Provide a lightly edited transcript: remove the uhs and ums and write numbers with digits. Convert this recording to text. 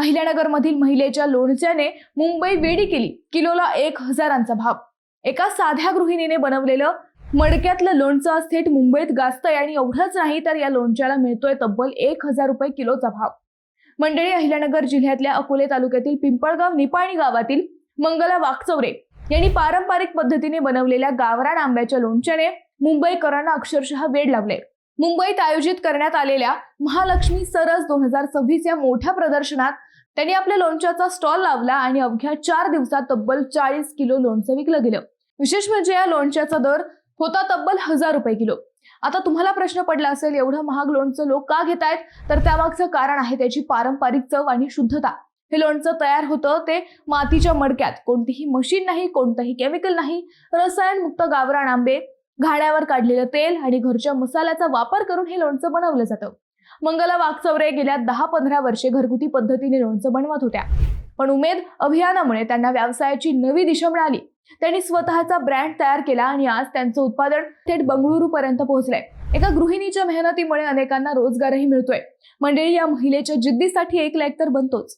अहिल्यानगरमधील महिलेच्या लोणच्याने मुंबई वेडी केली. किलोला 1000चा भाव. एका साध्या गृहिणीने बनवलेलं मडक्यातलं लोणचं थेट मुंबईत गाजतंय आणि एवढंच नाही तर या लोणच्याला मिळतोय तब्बल 1000 रुपये किलोचा भाव. मंडळी, अहिल्यानगर जिल्ह्यातल्या अकोले तालुक्यातील पिंपळगाव निपाणी गावातील मंगला वाकचौरे यांनी पारंपरिक पद्धतीने बनवलेल्या गावरान आंब्याच्या लोणच्याने मुंबईकरांना अक्षरशः वेड लावले. मुंबईत आयोजित करण्यात आलेल्या महालक्ष्मी सरस 2026 या मोठ्या प्रदर्शनात त्यांनी आपल्या लोणच्याचा स्टॉल लावला आणि अवघ्या 4 दिवसात तब्बल 40 किलो लोणचं विकलं गेलं. विशेष म्हणजे या लोणच्याचा दर होता तब्बल 1000 रुपये किलो. आता तुम्हाला प्रश्न पडला असेल, एवढं महाग लोणचं लोक का घेतायत? तर त्यामागचं कारण आहे त्याची पारंपरिक चव आणि शुद्धता. हे लोणचं तयार होतं ते मातीच्या मडक्यात. कोणतीही मशीन नाही, कोणतंही केमिकल नाही. रसायनमुक्त गावरान आंबे, घाण्यावर काढलेलं तेल आणि घरच्या मसाल्याचा वापर करून हे लोणचं बनवलं जातं. मंगला वाकचौरे गेल्या 10-15 वर्षे घरगुती पद्धतीने लोणचं बनवत होत्या. पण उमेद अभियानामुळे त्यांना व्यवसायाची नवी दिशा मिळाली. त्यांनी स्वतःचा ब्रँड तयार केला आणि आज त्यांचं उत्पादन थेट बंगळुरू पर्यंत पोहोचलंय. एका गृहिणीच्या मेहनतीमुळे अनेकांना रोजगारही मिळतोय. मंडळी, या महिलेच्या जिद्दीसाठी एक लाईक तर बनतोच.